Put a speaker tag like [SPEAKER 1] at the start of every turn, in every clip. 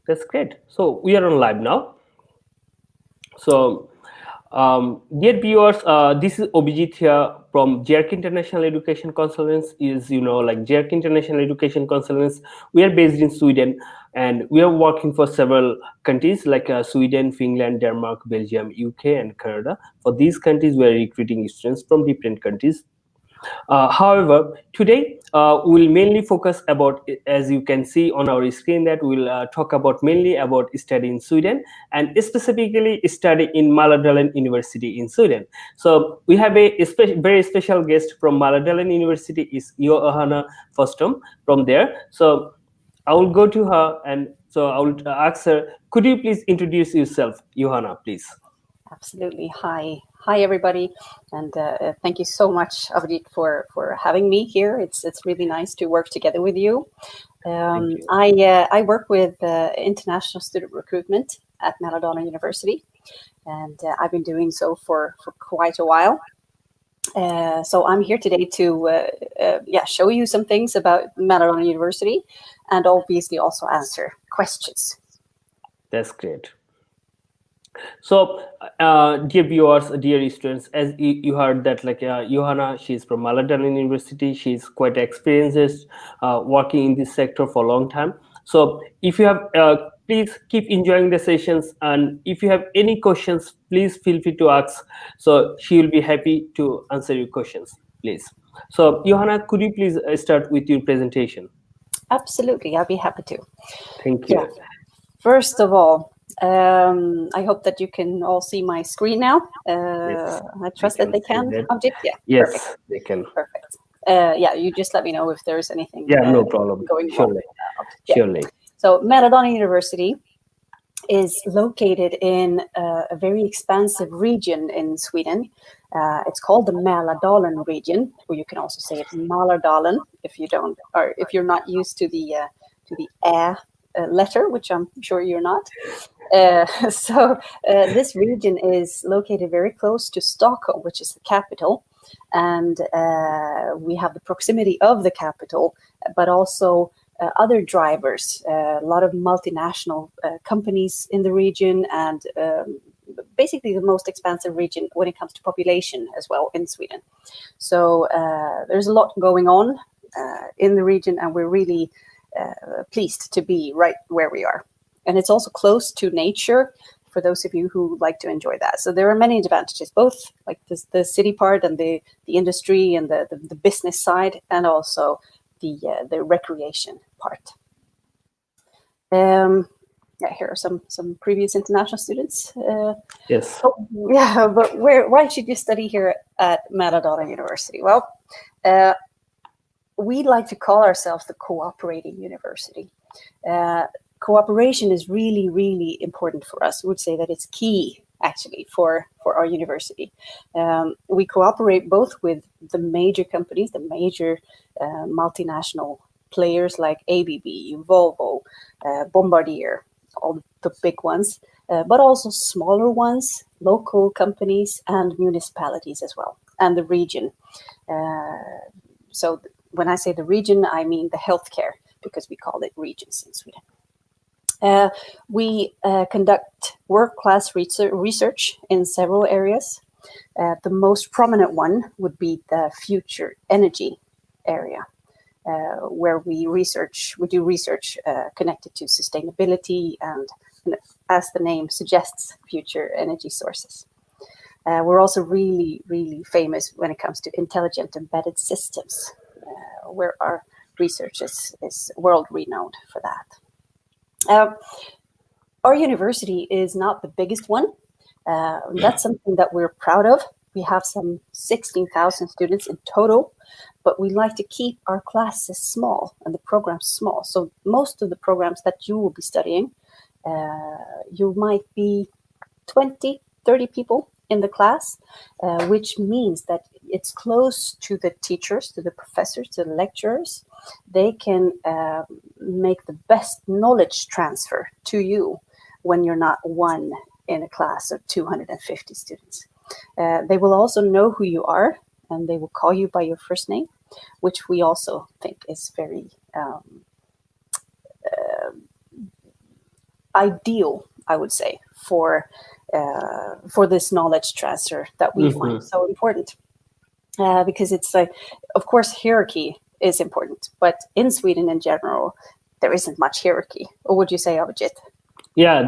[SPEAKER 1] That's great. So we are on live now. So, dear viewers, this is Avijit here from JERC International Education Consultants. Is like JERC International Education Consultants. We are based in Sweden, and we are working for several countries like Sweden, Finland, Denmark, Belgium, UK, and Canada. For these countries, we are recruiting students from different countries. However, today we'll mainly focus about, as you can see on our screen, that we'll talk about mainly about study in Sweden and specifically study in Mälardalen University in Sweden. So we have a very special guest from Mälardalen University, is Johanna Forsström from there. So I will go to her and so I will ask her, could you please introduce yourself, Johanna, please?
[SPEAKER 2] Absolutely. Hi, everybody, and thank you so much, Avijit, for having me here. It's really nice to work together with you. I work with international student recruitment at Mälardalen University, and I've been doing so for quite a while. So I'm here today to show you some things about Mälardalen University, and obviously also answer questions.
[SPEAKER 1] That's great. So, dear viewers, dear students, as you heard that, like Johanna, she's from Mälardalen University. She's quite experienced working in this sector for a long time. So, if you have, please keep enjoying the sessions, and if you have any questions, please feel free to ask. So, she will be happy to answer your questions, please. So, Johanna, could you please start with your presentation?
[SPEAKER 2] Absolutely, I'll be happy to.
[SPEAKER 1] Thank you.
[SPEAKER 2] Yeah. First of all, I hope that you can all see my screen now.
[SPEAKER 1] Yes,
[SPEAKER 2] I trust that they can. Object, yeah.
[SPEAKER 1] Yes,
[SPEAKER 2] perfect.
[SPEAKER 1] they can.
[SPEAKER 2] Perfect. You just let me know if there's anything.
[SPEAKER 1] Yeah, no problem.
[SPEAKER 2] Going
[SPEAKER 1] surely,
[SPEAKER 2] wrong.
[SPEAKER 1] Surely.
[SPEAKER 2] So Mälardalen University is located in a very expansive region in Sweden. It's called the Mälardalen region, or you can also say it Mälardalen if you don't, or if you're not used to the ä letter, which I'm sure you're not. This region is located very close to Stockholm, which is the capital, and we have the proximity of the capital, but also other drivers, a lot of multinational companies in the region, and basically the most expansive region when it comes to population as well in Sweden. So there's a lot going on in the region, and we're really pleased to be right where we are. And it's also close to nature for those of you who like to enjoy that. So there are many advantages, both like the city part and the industry and the business side, and also the recreation part. Here are some previous international students.
[SPEAKER 1] Yes.
[SPEAKER 2] But why should you study here at Mälardalen University? Well, we like to call ourselves the cooperating university. Cooperation is really, really important for us. We would say that it's key, actually, for our university. We cooperate both with the major companies, the major multinational players like ABB, Volvo, Bombardier, all the big ones, but also smaller ones, local companies, and municipalities as well, and the region. So when I say the region, I mean the healthcare, because we call it regions in Sweden. We conduct world-class research in several areas. The most prominent one would be the future energy area, where we do research connected to sustainability and, as the name suggests, future energy sources. We're also really, really famous when it comes to intelligent embedded systems, where our research is world-renowned for that. Our university is not the biggest one. That's something that we're proud of. We have some 16,000 students in total, but we like to keep our classes small and the programs small. So most of the programs that you will be studying, you might be 20, 30 people in the class, which means that it's close to the teachers, to the professors, to the lecturers. They can make the best knowledge transfer to you when you're not one in a class of 250 students. They will also know who you are, and they will call you by your first name, which we also think is very ideal, I would say, for this knowledge transfer that we find so important. Because it's like, of course, hierarchy is important, but in Sweden in general, there isn't much hierarchy. Or would you say, Avijit?
[SPEAKER 1] Yeah,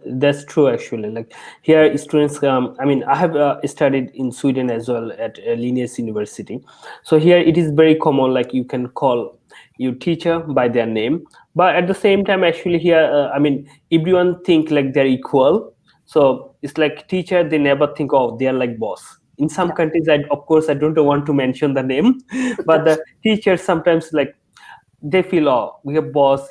[SPEAKER 1] that's true actually. Like here, students. I have studied in Sweden as well at Linnaeus University. So here it is very common. Like you can call your teacher by their name, but at the same time, actually here, everyone think like they're equal. So it's like teacher. They never think, oh, they're like boss. In some countries, of course, I don't want to mention the name, but the teachers sometimes like they feel, oh, we have boss,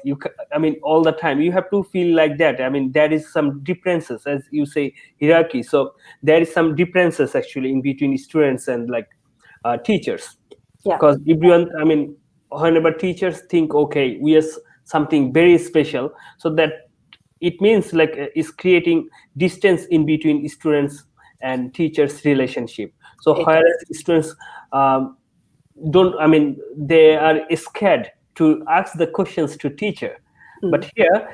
[SPEAKER 1] all the time you have to feel like that. There is some differences, as you say, hierarchy. So there is some differences actually in between students and like teachers, because everyone, whenever teachers think, okay, we are something very special, so that it means like is creating distance in between students and teachers relationship. So whereas students they are scared to ask the questions to teacher, but here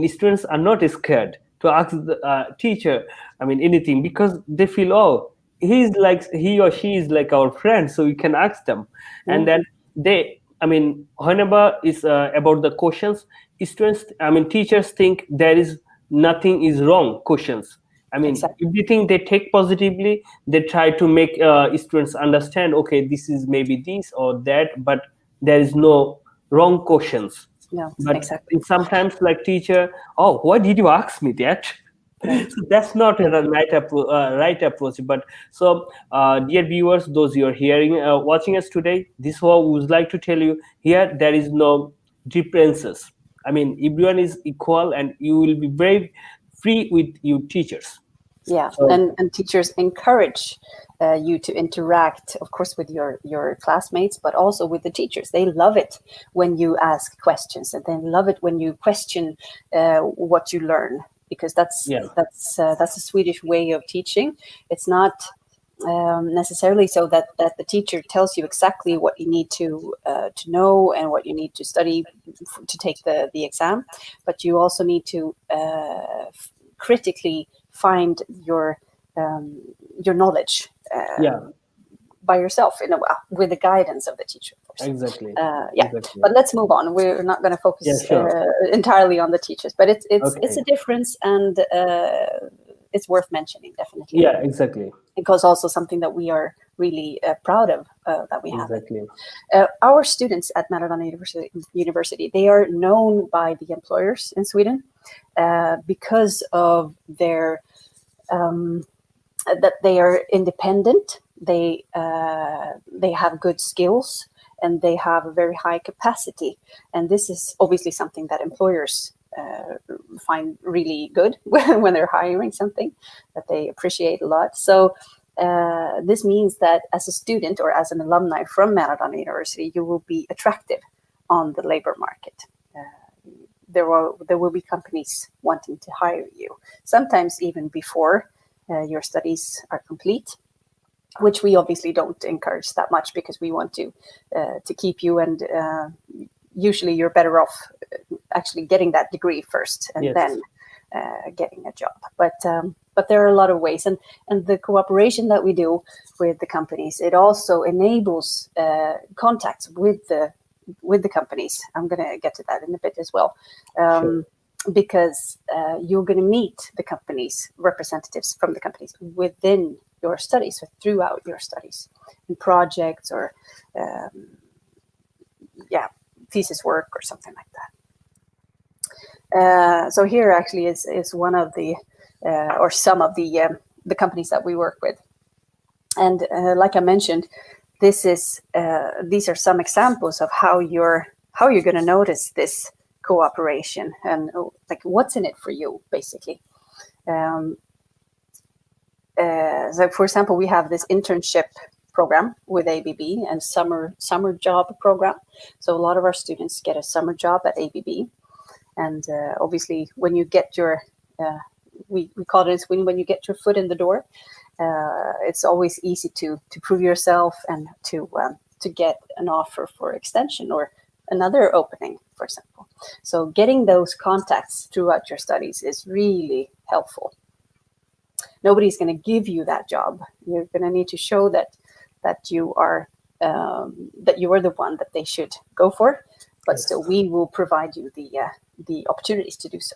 [SPEAKER 1] students are not scared to ask the teacher anything, because they feel, oh, he or she is like our friend, so we can ask them. And then they whenever is about the questions, students teachers think there is nothing is wrong questions. Everything they take positively, they try to make students understand, okay, this is maybe this or that, but there is no wrong questions. But sometimes like teacher, oh, why did you ask me that? So that's not a right approach. But so dear viewers, those you are hearing watching us today, this is what we would like to tell you. Here there is no differences. Everyone is equal, and you will be very free with your teachers.
[SPEAKER 2] And teachers encourage you to interact, of course, with your classmates, but also with the teachers. They love it when you ask questions, and they love it when you question what you learn, because that's a Swedish way of teaching. It's not necessarily so that the teacher tells you exactly what you need to know and what you need to study to take the exam, but you also need to critically find your knowledge by yourself, with the guidance of the teacher, of course.
[SPEAKER 1] Exactly.
[SPEAKER 2] But let's move on. We're not going to focus entirely on the teachers, but it's a difference, and it's worth mentioning, definitely.
[SPEAKER 1] Yeah, exactly.
[SPEAKER 2] Because also something that we are really proud of that we have.
[SPEAKER 1] Exactly.
[SPEAKER 2] Our students at Mälardalen University, they are known by the employers in Sweden because of their that they are independent. They have good skills, and they have a very high capacity. And this is obviously something that employers find really good when they're hiring something that they appreciate a lot. So this means that as a student or as an alumni from Mälardalen University, you will be attractive on the labor market. There will be companies wanting to hire you, sometimes even before your studies are complete, which we obviously don't encourage that much, because we want to keep you, and usually you're better off actually getting that degree first, and then getting a job. But there are a lot of ways, and the cooperation that we do with the companies, it also enables contacts with the companies. I'm going to get to that in a bit as well. Because you're going to meet the companies, representatives from the companies within your studies, or throughout your studies, in projects or thesis work or something like that. So here actually is one of the or some of the companies that we work with, and like I mentioned, these are some examples of how you're going to notice this cooperation, and like what's in it for you, basically. So for example, we have this internship program with ABB and summer job program. So a lot of our students get a summer job at ABB, and obviously when you get your we call it when you get your foot in the door, it's always easy to prove yourself and to get an offer for extension or another opening, for example. So getting those contacts throughout your studies is really helpful. Nobody's going to give you that job. You're going to need to show that you are the one that they should go for. But
[SPEAKER 1] Yes.
[SPEAKER 2] still, we will provide you the opportunities to do so.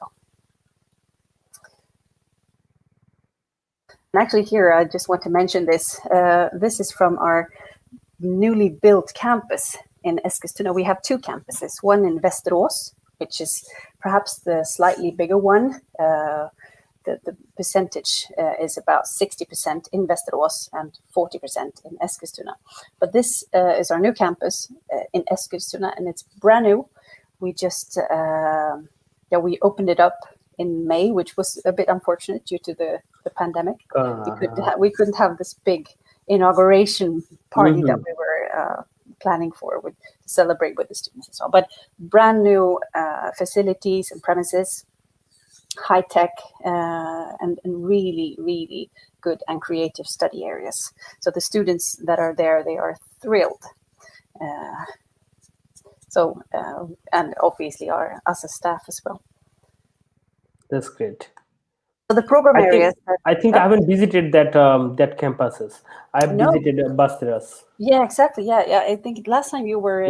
[SPEAKER 2] And actually, here I just want to mention this. This is from our newly built campus in Eskilstuna. We have two campuses. One in Västerås, which is perhaps the slightly bigger one. The percentage is about 60% in Västerås and 40% in Eskilstuna. But this is our new campus in Eskilstuna, and it's brand new. We just we opened it up in May, which was a bit unfortunate due to the pandemic. We couldn't have this big inauguration party that we were planning for to celebrate with the students as well. But brand new facilities and premises, high tech, and really, really good and creative study areas. So the students that are there, they are thrilled. And obviously us as staff as well.
[SPEAKER 1] That's great.
[SPEAKER 2] So the program areas.
[SPEAKER 1] I think I haven't visited that campuses. I've visited Västerås.
[SPEAKER 2] Yeah, exactly. Yeah. I think last time you were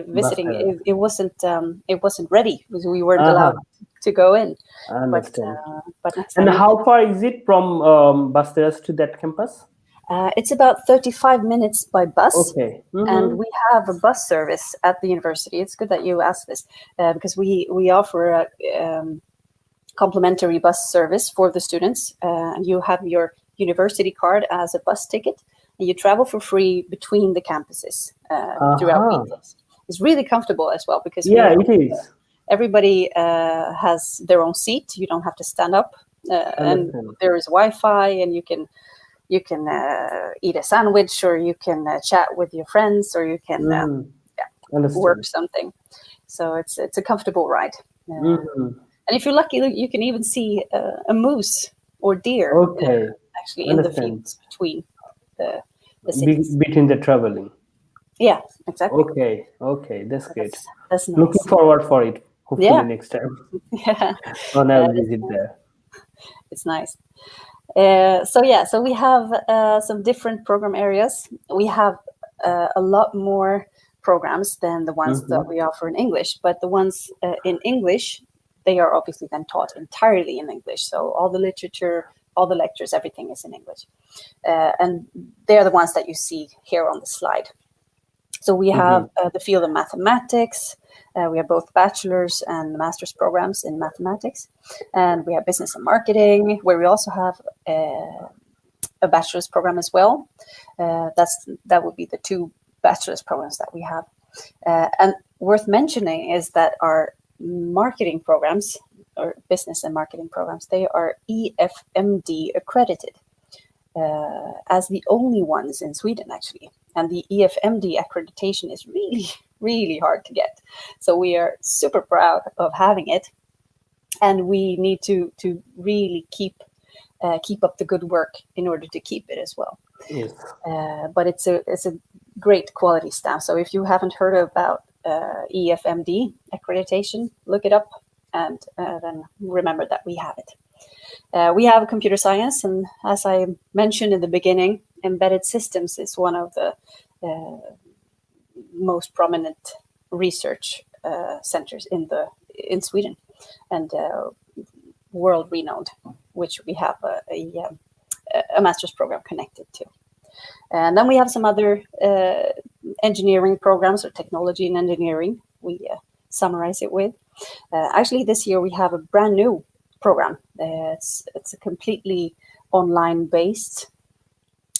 [SPEAKER 2] visiting, it wasn't ready because we weren't allowed to go in.
[SPEAKER 1] I understand.
[SPEAKER 2] But next time.
[SPEAKER 1] And how far is it from Västerås to that campus?
[SPEAKER 2] It's about 35 minutes by bus.
[SPEAKER 1] Okay.
[SPEAKER 2] And we have a bus service at the university. It's good that you asked this because we offer a complimentary bus service for the students. And you have your university card as a bus ticket, and you travel for free between the campuses throughout weekdays. It's really comfortable as well because
[SPEAKER 1] it is.
[SPEAKER 2] Everybody has their own seat. You don't have to stand up, and there is Wi-Fi, and you can eat a sandwich, or you can chat with your friends, or you can work something. So it's a comfortable ride. And if you're lucky, you can even see a moose or deer actually in the fields between the cities.
[SPEAKER 1] Between the traveling.
[SPEAKER 2] Yeah, exactly.
[SPEAKER 1] Okay, that's great.
[SPEAKER 2] That's nice.
[SPEAKER 1] Looking forward for it. Hopefully next time.
[SPEAKER 2] Yeah.
[SPEAKER 1] When I'll visit there.
[SPEAKER 2] It's nice. So we have some different program areas. We have a lot more programs than the ones that we offer in English, but the ones in English, they are obviously then taught entirely in English. So all the literature, all the lectures, everything is in English. And they're the ones that you see here on the slide. So we have the field of mathematics. We have both bachelor's and master's programs in mathematics. And we have business and marketing, where we also have a bachelor's program as well. That would be the two bachelor's programs that we have. And worth mentioning is that our marketing programs, or business and marketing programs, they are EFMD accredited as the only ones in Sweden, actually. And the EFMD accreditation is really, really hard to get. So we are super proud of having it. And we need to really keep up the good work in order to keep it as well.
[SPEAKER 1] Yes.
[SPEAKER 2] But it's a great quality stamp. So if you haven't heard about EFMD accreditation, look it up and then remember that we have it. We have computer science, and as I mentioned in the beginning, embedded systems is one of the most prominent research centers in Sweden, and world renowned, which we have a master's program connected to. And then we have some other engineering programs, or technology and engineering, we summarize it with. Actually, this year we have a brand new program. It's a completely online-based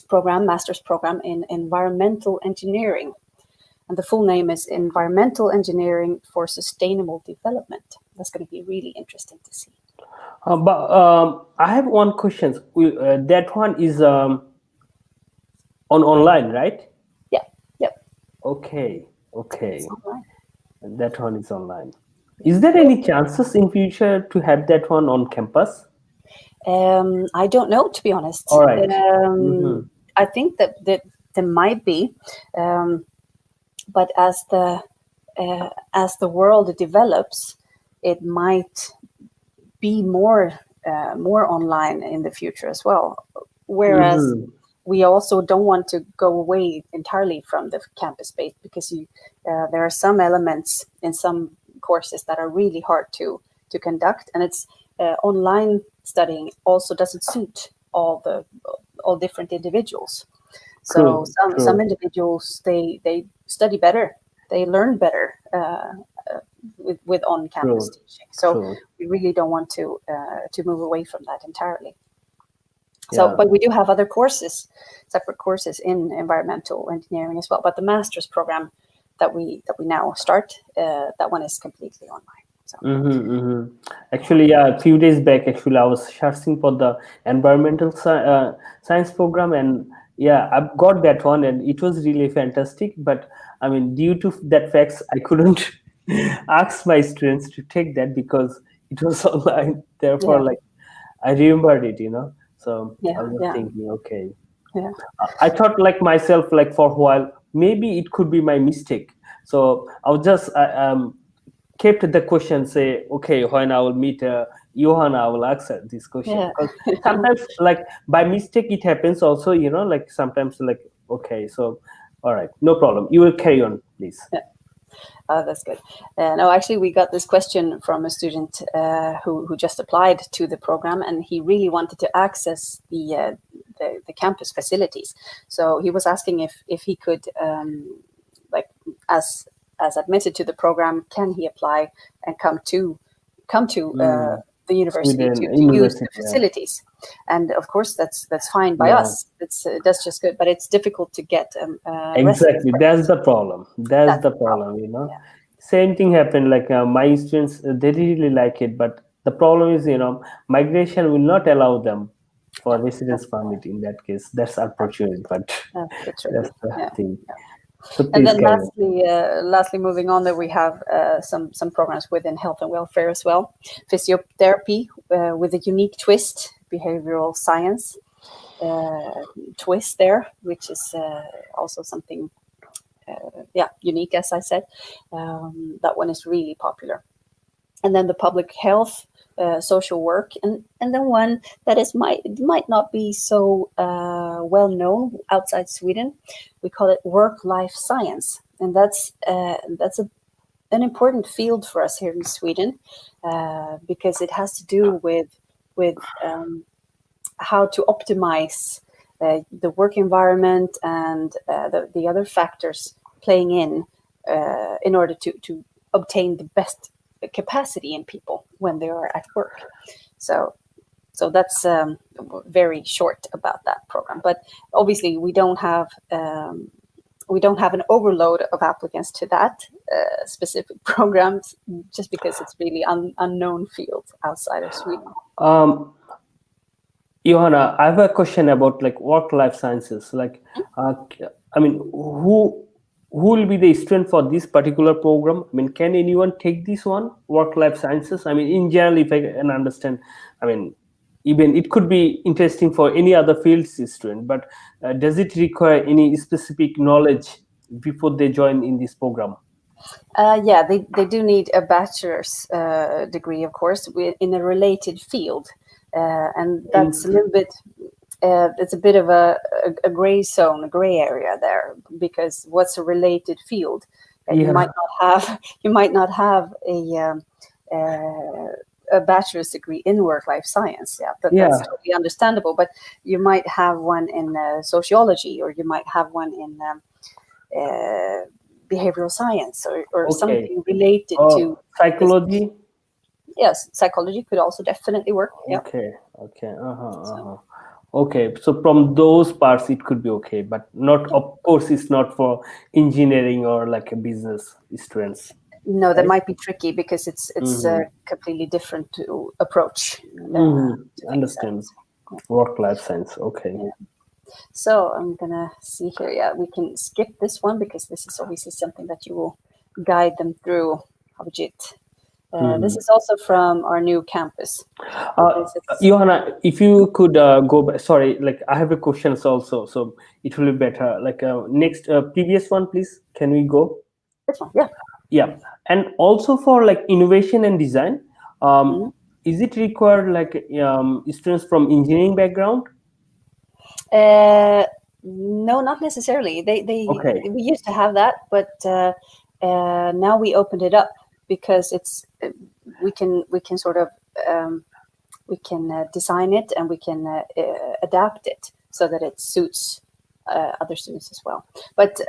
[SPEAKER 2] program, master's program in environmental engineering. And the full name is Environmental Engineering for Sustainable Development. That's going to be really interesting to see.
[SPEAKER 1] But I have one question. That one is online, right?
[SPEAKER 2] Yeah. Yep.
[SPEAKER 1] Okay. That one is online. Is there any chances in future to have that one on campus?
[SPEAKER 2] I don't know, to be honest.
[SPEAKER 1] All right.
[SPEAKER 2] I think that there might be, but as the as the world develops, it might be more online in the future as well. Whereas we also don't want to go away entirely from the campus space, because there are some elements in some courses that are really hard to conduct, and it's online studying also doesn't suit all different individuals. So some individuals, they study better, they learn better with on-campus teaching. So we really don't want to move away from that entirely. So, but we do have other courses, separate courses in environmental engineering as well. But the master's program that we now start, that one is completely online. So.
[SPEAKER 1] Actually, a few days back, actually, I was searching for the environmental science program, and I've got that one, and it was really fantastic. But I mean, due to that facts, I couldn't ask my students to take that because it was online. Therefore, like I remembered it, So I was thinking, okay.
[SPEAKER 2] Yeah.
[SPEAKER 1] I thought like myself, like for a while, maybe it could be my mistake. So I was just kept the question, say, okay, when I will meet Johanna, I will ask this question.
[SPEAKER 2] Yeah.
[SPEAKER 1] Because sometimes, like by mistake, it happens also, like sometimes, like, okay, so all right, no problem. You will carry on, please.
[SPEAKER 2] Yeah. That's good. No, actually, we got this question from a student who just applied to the program, and he really wanted to access the campus facilities. So he was asking if he could, like, as admitted to the program, can he apply and come to the university to use the facilities? And of course, that's fine by us. That's just good, but it's difficult to get.
[SPEAKER 1] Exactly, that's the problem. That's the problem.
[SPEAKER 2] Yeah.
[SPEAKER 1] Same thing happened. Like my students, they really like it, but the problem is, migration will not allow them for residence permit. In that case, that's unfortunate, but that's the thing. Yeah. So
[SPEAKER 2] and then lastly, moving on, there we have some programs within health and welfare as well. Physiotherapy with a unique twist, behavioral science twist there, which is also something unique, as I said. That one is really popular. And then the public health, social work, and then one that might not be so well known outside Sweden. We call it work-life science, and that's an important field for us here in Sweden because it has to do with how to optimize the work environment and the other factors playing in order to obtain the best capacity in people when they are at work. So that's very short about that program. But obviously, we don't have an overload of applicants to that specific programs, just because it's really unknown field outside of Sweden.
[SPEAKER 1] Johanna, I have a question about like work-life sciences. Like, I mean, who will be the student for this particular program? I mean, can anyone take this one, work-life sciences? I mean, in general, if I can understand, I mean, even it could be interesting for any other fields student, but does it require any specific knowledge before they join in this program?
[SPEAKER 2] They do need a bachelor's degree, of course, in a related field. And that's a little bit, it's a bit of a gray zone, a gray area there, because what's a related field? You might not have a bachelor's degree in work-life science. That's totally understandable. But you might have one in sociology, or you might have one in behavioral science, or something related to
[SPEAKER 1] psychology.
[SPEAKER 2] Yes, psychology could also definitely work.
[SPEAKER 1] Okay, so from those parts it could be okay, but not, of course, it's not for engineering or like a business students.
[SPEAKER 2] No, that might be tricky because it's a completely different approach.
[SPEAKER 1] Understand. Work-life science. Okay.
[SPEAKER 2] Yeah. So I'm gonna see here. Yeah, we can skip this one because this is obviously something that you will guide them through, Avijit. This is also from our new campus.
[SPEAKER 1] Johanna, if you could go back, sorry, like I have a questions also, so it will be better. Like next, previous one, please. Can we go?
[SPEAKER 2] This one, yeah.
[SPEAKER 1] Yeah, and also for like innovation and design,
[SPEAKER 2] Mhm.
[SPEAKER 1] is it required like students from engineering background?
[SPEAKER 2] No, not necessarily.
[SPEAKER 1] Okay.
[SPEAKER 2] We used to have that, but now we opened it up because we can sort of we can design it and we can adapt it so that it suits other students as well. But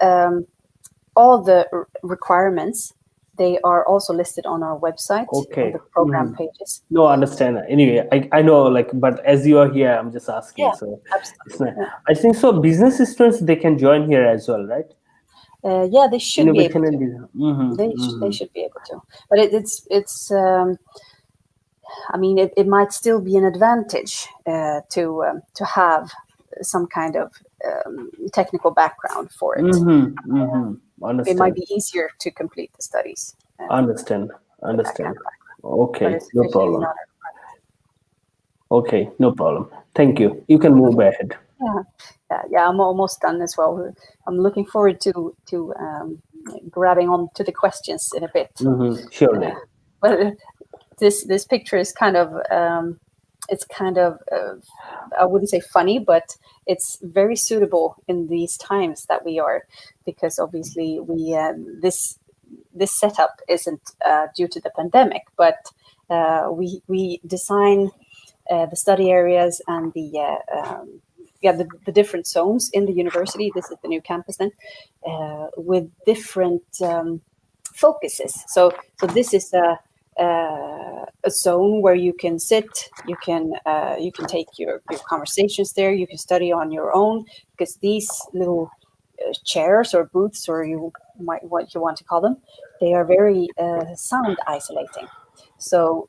[SPEAKER 2] all the requirements, they are also listed on our website, on
[SPEAKER 1] Okay.
[SPEAKER 2] the program pages.
[SPEAKER 1] No, understand. Anyway, I know, like, but as you are here, I'm just asking.
[SPEAKER 2] Yeah,
[SPEAKER 1] So it's
[SPEAKER 2] absolutely.
[SPEAKER 1] not,
[SPEAKER 2] Yeah.
[SPEAKER 1] I think so. Business students, they can join here as well, right?
[SPEAKER 2] Yeah, they should be able
[SPEAKER 1] Innovation and
[SPEAKER 2] to.
[SPEAKER 1] design.
[SPEAKER 2] They should be able to. But it's I mean, it might still be an advantage to have some kind of technical background for it. It might
[SPEAKER 1] Understand.
[SPEAKER 2] be easier to complete the studies
[SPEAKER 1] Understand.
[SPEAKER 2] with that kind
[SPEAKER 1] Understand.
[SPEAKER 2] of background, but
[SPEAKER 1] Okay,
[SPEAKER 2] it's
[SPEAKER 1] no
[SPEAKER 2] officially
[SPEAKER 1] problem.
[SPEAKER 2] not.
[SPEAKER 1] Okay, no problem. Thank you. You can move ahead.
[SPEAKER 2] Yeah, I'm almost done as well. I'm looking forward to grabbing on to the questions in a bit.
[SPEAKER 1] Surely.
[SPEAKER 2] But this picture is kind of it's kind of I wouldn't say funny, but it's very suitable in these times that we are, because obviously we this setup isn't due to the pandemic, but we design the study areas and the different zones in the university. This is the new campus then, with different focuses. So this is a zone where you can sit, you can take your conversations there, you can study on your own, because these little chairs or booths, or what you want to call them, they are very sound isolating. So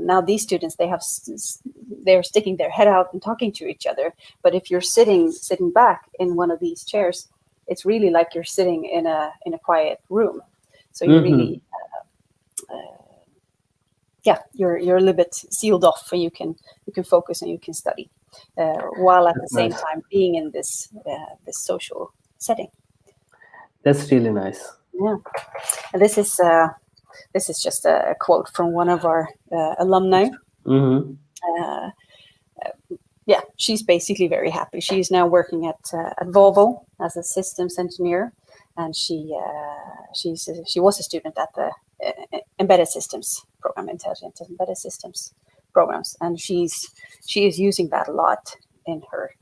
[SPEAKER 2] now these students, they're sticking their head out and talking to each other. But if you're sitting back in one of these chairs, it's really like you're sitting in a quiet room. So you really you're a little bit sealed off, and you can focus and you can study while at the same time being in this social setting.
[SPEAKER 1] That's really nice.
[SPEAKER 2] Yeah, and this is just a quote from one of our alumni. Yeah, she's basically very happy. She's now working at Volvo as a systems engineer, and she was a student at the embedded systems program, intelligent embedded systems programs, and she is using that a lot in her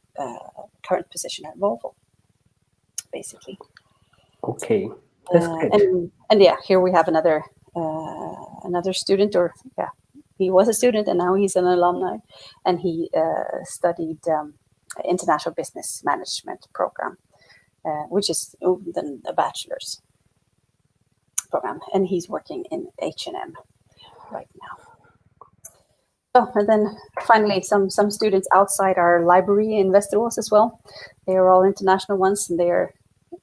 [SPEAKER 2] current position at Volvo, basically.
[SPEAKER 1] Okay, that's great.
[SPEAKER 2] And yeah, here we have another student, or yeah, he was a student and now he's an alumni, and he studied international business management program, which is then a bachelor's program, and he's working in H&M right now. Oh, and then finally, some students outside our library in Västerås as well. They are all international ones, and they are,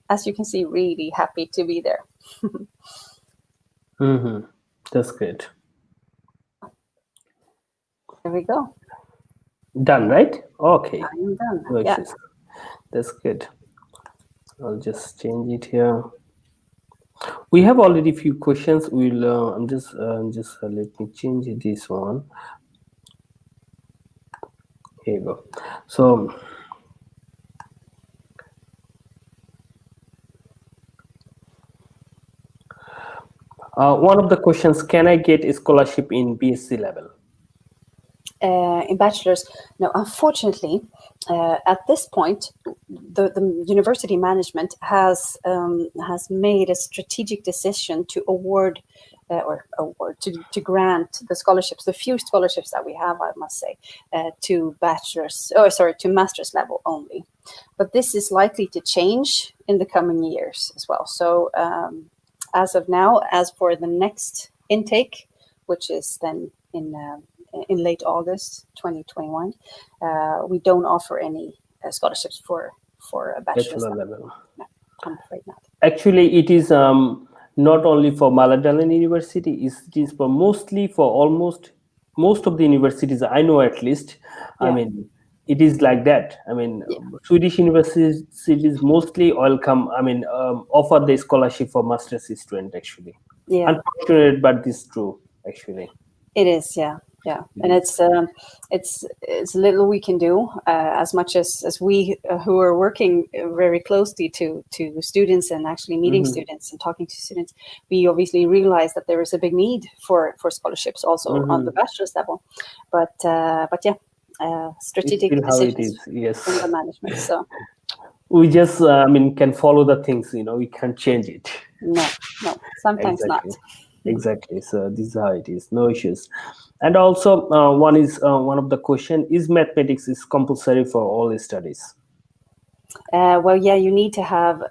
[SPEAKER 2] as you can see, really happy to be there.
[SPEAKER 1] That's great.
[SPEAKER 2] There we go.
[SPEAKER 1] Done, right? Okay.
[SPEAKER 2] I'm done.
[SPEAKER 1] No
[SPEAKER 2] Yeah.
[SPEAKER 1] issues. That's good. I'll just change it here. We have already a few questions. We'll. I'm just let me change this one. Here you go. So. One of the questions: can I get a scholarship in BSc level?
[SPEAKER 2] In bachelor's, no. Unfortunately, at this point, the university management has made a strategic decision to award to grant the scholarships, the few scholarships that we have, I must say, to master's level only. But this is likely to change in the coming years as well. So as of now, as for the next intake, which is then in late August 2021, we don't offer any scholarships for a bachelor's level. No, I'm afraid not.
[SPEAKER 1] Actually, it is not only for Mälardalen University, it is for mostly for almost most of the universities I know, at least. Yeah. I mean, it is like that. I mean, yeah. Swedish universities mostly welcome, offer the scholarship for master's student, actually.
[SPEAKER 2] Yeah.
[SPEAKER 1] Unfortunate, but this is true actually.
[SPEAKER 2] It is, yeah, yeah, and it's little we can do, as much as we who are working very closely to students and actually meeting
[SPEAKER 1] Mm-hmm.
[SPEAKER 2] students and talking to students. We obviously realize that there is a big need for scholarships also on the
[SPEAKER 1] Mm-hmm.
[SPEAKER 2] bachelor's level, but yeah,
[SPEAKER 1] It's
[SPEAKER 2] strategic
[SPEAKER 1] still how it is.
[SPEAKER 2] decisions from
[SPEAKER 1] Yes,
[SPEAKER 2] the management. So
[SPEAKER 1] we just can follow the things. We can't change it.
[SPEAKER 2] no, sometimes not.
[SPEAKER 1] Exactly. Exactly. So this is how it is. No issues. And also, one of the question is mathematics is compulsory for all studies.
[SPEAKER 2] Well, yeah, you need to have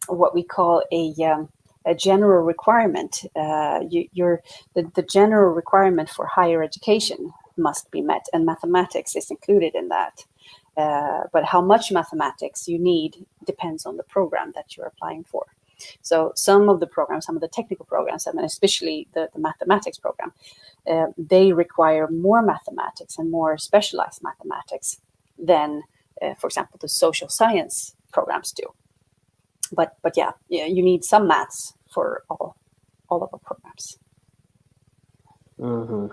[SPEAKER 2] what we call a general requirement. The general requirement for higher education must be met, and mathematics is included in that. But how much mathematics you need depends on the program that you're applying for. So some of the programs, some of the technical programs, and especially the mathematics program, they require more mathematics and more specialized mathematics than, for example, the social science programs do. But yeah, you need some maths for all of the programs.
[SPEAKER 1] Mm-hmm.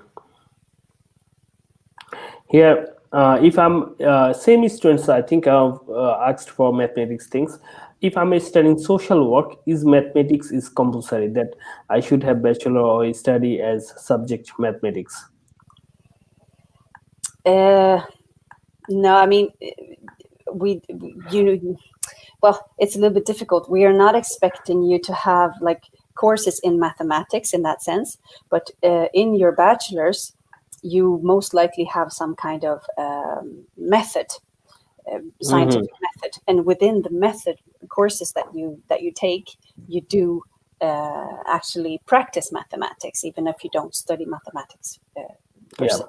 [SPEAKER 1] Here, if I'm same students, I think I've asked for mathematics things. If I'm studying social work, is mathematics is compulsory that I should have bachelor or study as subject mathematics?
[SPEAKER 2] No, I mean, we you well, it's a little bit difficult. We are not expecting you to have like courses in mathematics in that sense, but in your bachelor's, you most likely have some kind of method,
[SPEAKER 1] Mm-hmm.
[SPEAKER 2] scientific method, and within the method courses that you take, you do actually practice mathematics, even if you don't study mathematics per
[SPEAKER 1] Yeah.
[SPEAKER 2] se.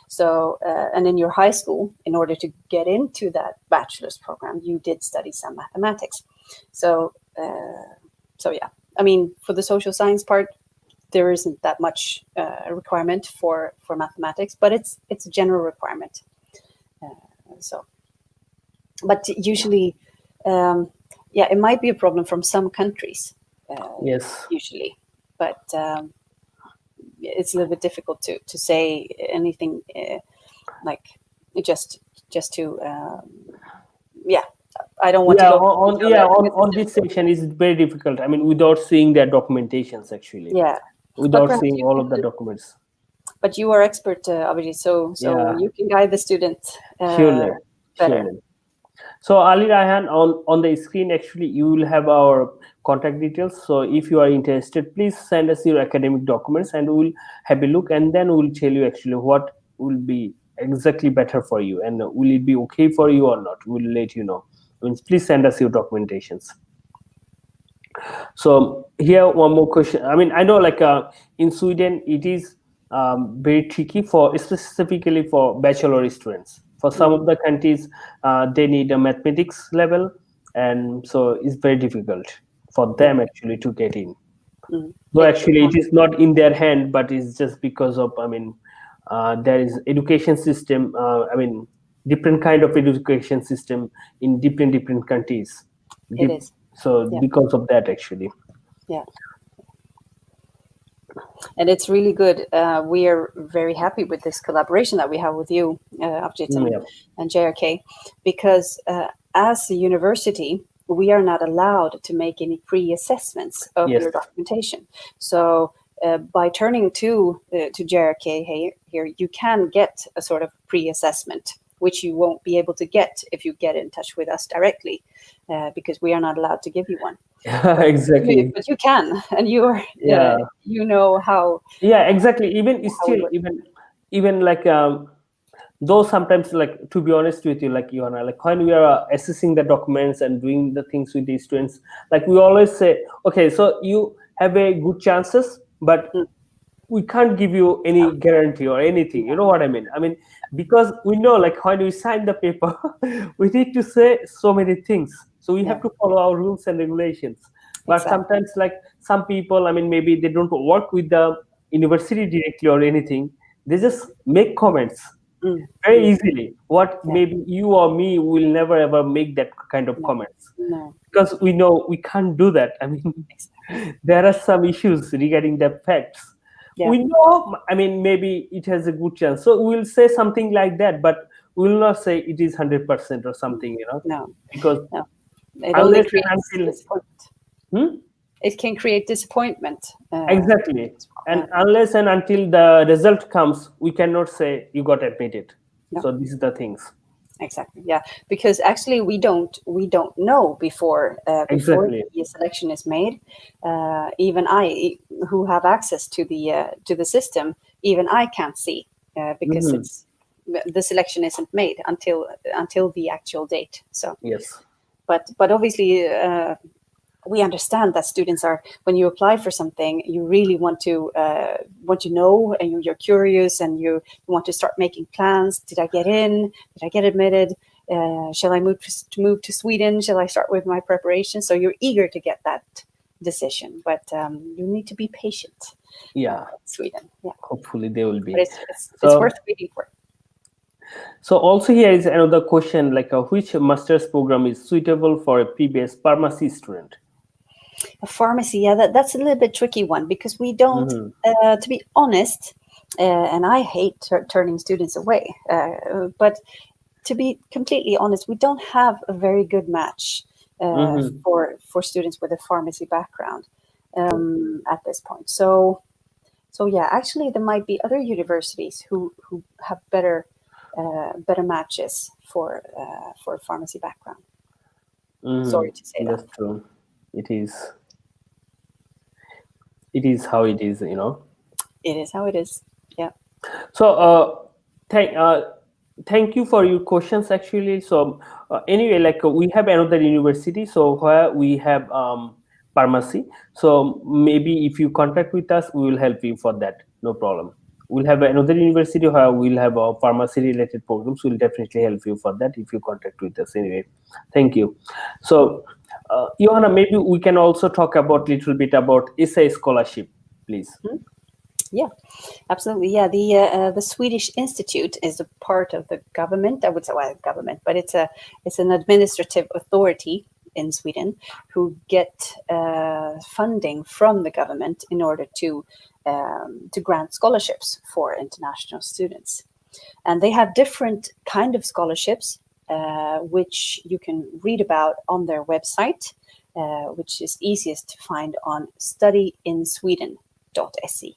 [SPEAKER 2] So, and in your high school, in order to get into that bachelor's program, you did study some mathematics. So, yeah, I mean, for the social science part, there isn't that much requirement for mathematics, but it's a general requirement. So, but usually, yeah, it might be a problem from some countries.
[SPEAKER 1] Yes.
[SPEAKER 2] Usually, but it's a little bit difficult to say anything like just to yeah. I don't want to
[SPEAKER 1] Yeah,
[SPEAKER 2] go into detail there because
[SPEAKER 1] on
[SPEAKER 2] it's
[SPEAKER 1] this
[SPEAKER 2] difficult.
[SPEAKER 1] section is very difficult. I mean, without seeing their documentations actually,
[SPEAKER 2] Yeah, but
[SPEAKER 1] without
[SPEAKER 2] perhaps
[SPEAKER 1] seeing all of the documents.
[SPEAKER 2] but you are expert, Avijit, so
[SPEAKER 1] Yeah,
[SPEAKER 2] you can guide the student
[SPEAKER 1] surely,
[SPEAKER 2] better.
[SPEAKER 1] surely. So Ali Raihan, on the screen actually you will have our contact details. So if you are interested, please send us your academic documents and we will have a look and then we'll tell you actually what will be exactly better for you and will it be okay for you or not. We'll let you know. Means please send us your documentations. So here one more question. I mean, I know like in Sweden it is very tricky for specifically for bachelor students. For some of the countries, they need a mathematics level, and so it's very difficult for
[SPEAKER 2] Yeah.
[SPEAKER 1] them actually to get in.
[SPEAKER 2] Mm.
[SPEAKER 1] Though actually it is not in their hand, but it's just because of there is education system. Different kind of education system in different countries.
[SPEAKER 2] It is.
[SPEAKER 1] So
[SPEAKER 2] Yeah.
[SPEAKER 1] because of that actually.
[SPEAKER 2] Yeah. And it's really good. We are very happy with this collaboration that we have with you, Avijit
[SPEAKER 1] Yeah.
[SPEAKER 2] and JRK, because as a university, we are not allowed to make any pre-assessments of
[SPEAKER 1] Yes.
[SPEAKER 2] your documentation. So by turning to JRK here, you can get a sort of pre-assessment, which you won't be able to get if you get in touch with us directly, because we are not allowed to give you one.
[SPEAKER 1] Exactly.
[SPEAKER 2] But you can, and you are,
[SPEAKER 1] Yeah.
[SPEAKER 2] you know how.
[SPEAKER 1] Yeah, exactly. Even
[SPEAKER 2] How it
[SPEAKER 1] still,
[SPEAKER 2] works.
[SPEAKER 1] even like though sometimes like to be honest with you, like Johanna, like when we are assessing the documents and doing the things with the students, like we always say, okay, so you have a good chances, but
[SPEAKER 2] Mm.
[SPEAKER 1] we can't give you any guarantee or anything. You know what I mean? I mean, because we know like when we sign the paper, we need to say so many things. So we
[SPEAKER 2] Yeah,
[SPEAKER 1] have to follow our rules and regulations. But
[SPEAKER 2] exactly.
[SPEAKER 1] sometimes like some people, I mean, maybe they don't work with the university directly or anything. They just make comments
[SPEAKER 2] Mm.
[SPEAKER 1] very
[SPEAKER 2] Mm.
[SPEAKER 1] easily. What
[SPEAKER 2] Yeah.
[SPEAKER 1] maybe you or me will never ever make that kind of
[SPEAKER 2] No,
[SPEAKER 1] comments.
[SPEAKER 2] no.
[SPEAKER 1] because we know we can't do that. I mean, there are some issues regarding the facts.
[SPEAKER 2] Yeah.
[SPEAKER 1] We know, I mean, maybe it has a good chance. So we'll say something like that, but we will not say it is 100% or something,
[SPEAKER 2] No.
[SPEAKER 1] because
[SPEAKER 2] No. It only
[SPEAKER 1] unless and
[SPEAKER 2] creates
[SPEAKER 1] until
[SPEAKER 2] disappointment. It can create disappointment.
[SPEAKER 1] Exactly, and unless and until the result comes, we cannot say you got admitted.
[SPEAKER 2] No.
[SPEAKER 1] So these are the things.
[SPEAKER 2] Exactly. Yeah, because actually we don't know before
[SPEAKER 1] Exactly.
[SPEAKER 2] the selection is made. Even I, who have access to the system, even I can't see because it's the selection isn't made until the actual date. So
[SPEAKER 1] Yes.
[SPEAKER 2] but obviously we understand that students are, when you apply for something, you really want to know, and you're curious, and you want to start making plans. Did I get in? Did I get admitted? Shall I move to Sweden? Shall I start with my preparation? So you're eager to get that decision, but you need to be patient.
[SPEAKER 1] Yeah.
[SPEAKER 2] Sweden. Yeah.
[SPEAKER 1] Hopefully they will be.
[SPEAKER 2] But it's worth waiting for.
[SPEAKER 1] So also here is another question, like which master's program is suitable for a previous pharmacy student?
[SPEAKER 2] A pharmacy, yeah, that's a little bit tricky one, because we don't, to be honest, and I hate turning students away, but to be completely honest, we don't have a very good match for students with a pharmacy background at this point. So yeah, actually there might be other universities who have better matches for pharmacy background. Sorry to say that.
[SPEAKER 1] That's true. It is how it is,
[SPEAKER 2] It is how it is. Yeah.
[SPEAKER 1] So thank you for your questions, actually. So anyway, like we have another university, so where we have pharmacy. So maybe if you contact with us, we will help you for that. No problem. We'll have another university where we'll have a pharmacy related programs. We'll definitely help you for that if you contact with us. Anyway, thank you. So Johanna, maybe we can also talk about little bit about SI scholarship, please.
[SPEAKER 2] Yeah, absolutely. Yeah, the Swedish Institute is a part of the government. I would say, well, government, but it's an administrative authority in Sweden who get funding from the government in order to grant scholarships for international students, and they have different kind of scholarships, which you can read about on their website, which is easiest to find on studyInSweden.se.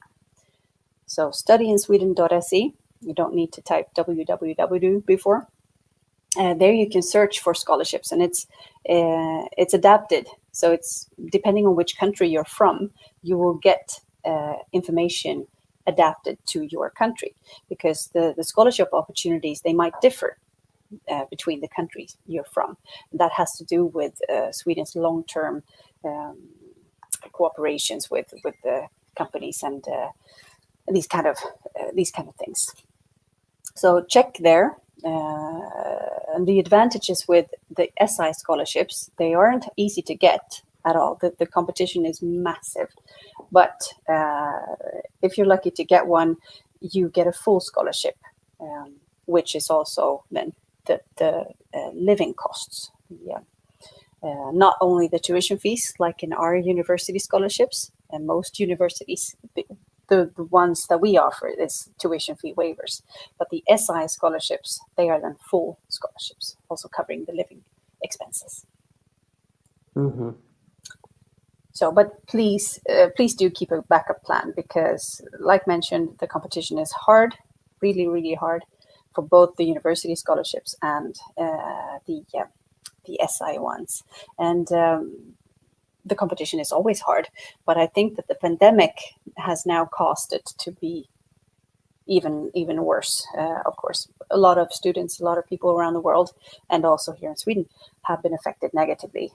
[SPEAKER 2] So studyInSweden.se. You don't need to type www before. There you can search for scholarships, and it's adapted. So it's depending on which country you're from, you will get information adapted to your country, because the scholarship opportunities, they might differ between the countries you're from. That has to do with Sweden's long-term cooperations with the companies and these kind of things. So check there. And the advantages with the SI scholarships, they aren't easy to get at all. The competition is massive. But if you're lucky to get one, you get a full scholarship, which is also then the living costs. Yeah. Not only the tuition fees, like in our university scholarships, and most universities, the ones that we offer is tuition fee waivers. But the SI scholarships, they are then full scholarships, also covering the living expenses. So, but please do keep a backup plan, because, like mentioned, the competition is hard, really, really hard, for both the university scholarships and the SI ones. And the competition is always hard, but I think that the pandemic has now caused it to be even worse. Of course, a lot of students, a lot of people around the world, and also here in Sweden, have been affected negatively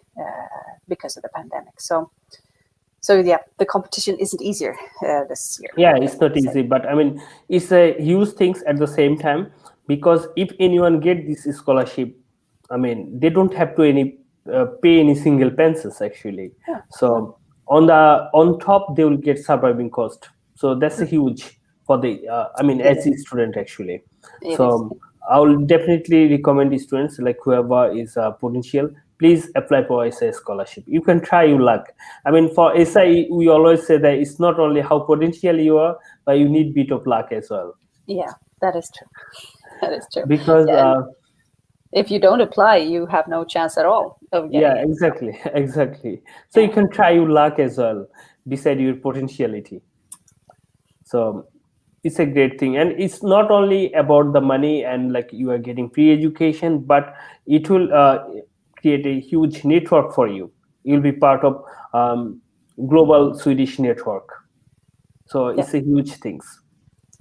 [SPEAKER 2] because of the pandemic. So yeah, the competition isn't easier this year.
[SPEAKER 1] Yeah, it's not easy, but I mean, it's a huge things at the same time, because if anyone get this scholarship, I mean, they don't have to pay any single pencils, actually.
[SPEAKER 2] Yeah.
[SPEAKER 1] So on top, they will get surviving cost. So that's a huge for the as a student, actually. I will definitely recommend the students, like whoever is potential please apply for SI scholarship. You can try your luck. I mean, for SI, we always say that it's not only how potential you are, but you need bit of luck as well.
[SPEAKER 2] Yeah, that is true. That is true.
[SPEAKER 1] Because
[SPEAKER 2] if you don't apply, you have no chance at all of getting it.
[SPEAKER 1] Exactly. So you can try your luck as well, beside your potentiality. So it's a great thing, and it's not only about the money and like you are getting free education, but it will create a huge network for you. You'll be part of global Swedish network. So it's a huge things.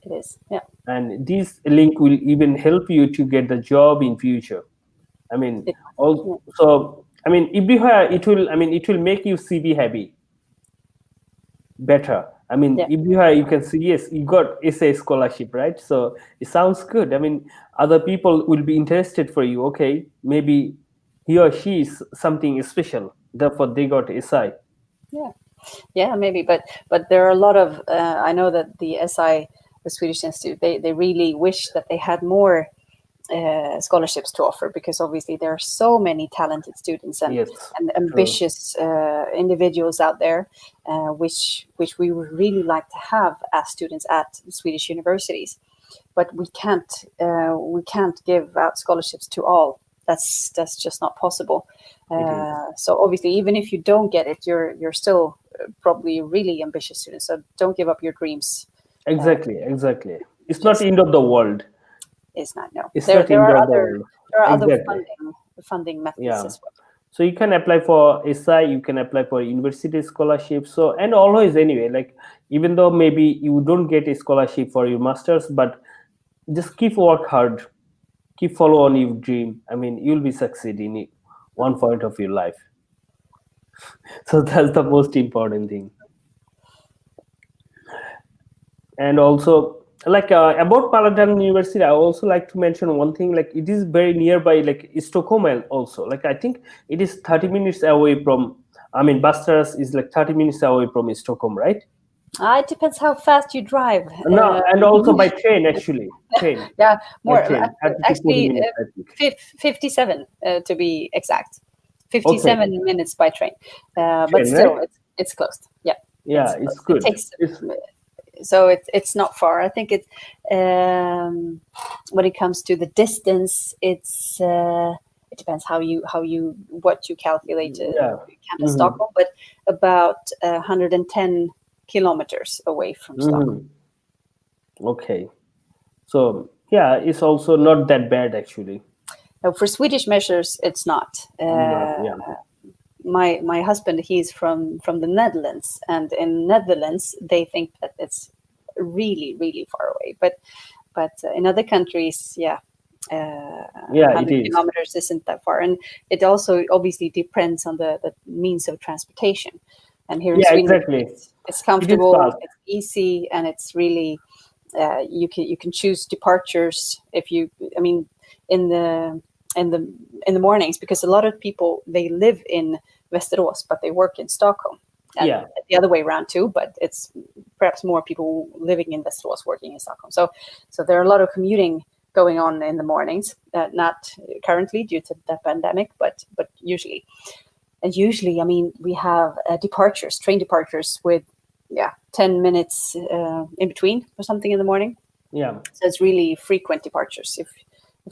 [SPEAKER 2] It is, yeah.
[SPEAKER 1] And this link will even help you to get the job in future. I mean, also, I mean, if you hire, it will make you CV happy better. I mean, if you hire, you can see, yes, you got SA scholarship, right? So it sounds good. I mean, other people will be interested for you. Okay, maybe he or she is something special, therefore they got SI.
[SPEAKER 2] Yeah, maybe, but there are a lot of I know that the SI, the Swedish Institute, they really wish that they had more scholarships to offer, because obviously there are so many talented students and ambitious individuals out there, which we would really like to have as students at Swedish universities, but we can't give out scholarships to all. That's just not possible. So obviously, even if you don't get it, you're still probably a really ambitious student. So don't give up your dreams.
[SPEAKER 1] Exactly. It's not the end of the world.
[SPEAKER 2] It's not, no.
[SPEAKER 1] It's
[SPEAKER 2] there are other funding methods as well.
[SPEAKER 1] So you can apply for SI, you can apply for university scholarship. So, and always anyway, like even though maybe you don't get a scholarship for your masters, but just keep work hard, keep follow on your dream. I mean, you'll be succeeding in one point of your life. So that's the most important thing. And also, like about Mälardalen University, I also like to mention one thing. Like it is very nearby, like Stockholm also. Like I think it is 30 minutes away from. I mean, Basters is like 30 minutes away from Stockholm, right?
[SPEAKER 2] It depends how fast you drive.
[SPEAKER 1] No, and also by train actually. Train.
[SPEAKER 2] Yeah, more
[SPEAKER 1] train.
[SPEAKER 2] actually
[SPEAKER 1] minutes,
[SPEAKER 2] 57 to be exact. 57 minutes by train. But
[SPEAKER 1] Train,
[SPEAKER 2] still,
[SPEAKER 1] right?
[SPEAKER 2] it's close. Yeah.
[SPEAKER 1] Yeah, it's good.
[SPEAKER 2] So it's not far. I think it when it comes to the distance, it's it depends what you calculate Stockholm, but about 110 kilometers away from Stockholm.
[SPEAKER 1] Okay, so yeah, it's also not that bad actually.
[SPEAKER 2] Now, for Swedish measures, it's not. My husband, he's from the Netherlands, and in Netherlands they think that it's really, really far away. But in other countries, 100 kilometers isn't that far, and it also obviously depends on the means of transportation. And here in Sweden, it's comfortable, it's easy, and it's really you can choose departures if you. I mean, in the mornings, because a lot of people, they live in Västerås, but they work in Stockholm. And the other way around too, but it's perhaps more people living in Västerås working in Stockholm. So there are a lot of commuting going on in the mornings, not currently due to the pandemic, but usually. And usually, I mean, we have train departures with 10 minutes in between or something in the morning.
[SPEAKER 1] Yeah.
[SPEAKER 2] So it's really frequent departures. If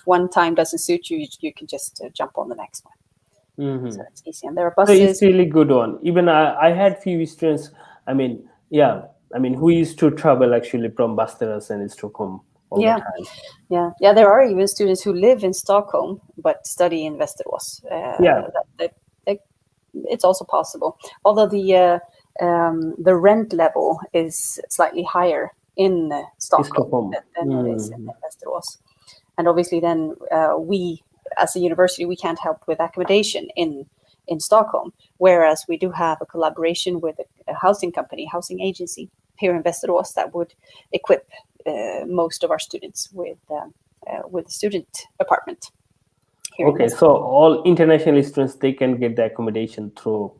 [SPEAKER 2] one time doesn't suit you, you can just jump on the next one. So it's easy, and there are buses.
[SPEAKER 1] So it's really good one. Even I had few students. I mean, who used to travel actually from Västerås and Stockholm all the time.
[SPEAKER 2] Yeah. There are even students who live in Stockholm but study in Västerås. It's also possible. Although the rent level is slightly higher in Stockholm than it is in Västerås. And obviously then we, as a university, we can't help with accommodation in Stockholm, whereas we do have a collaboration with a housing agency here in Västerås that would equip most of our students with a student apartment.
[SPEAKER 1] Okay, so all international students, they can get the accommodation through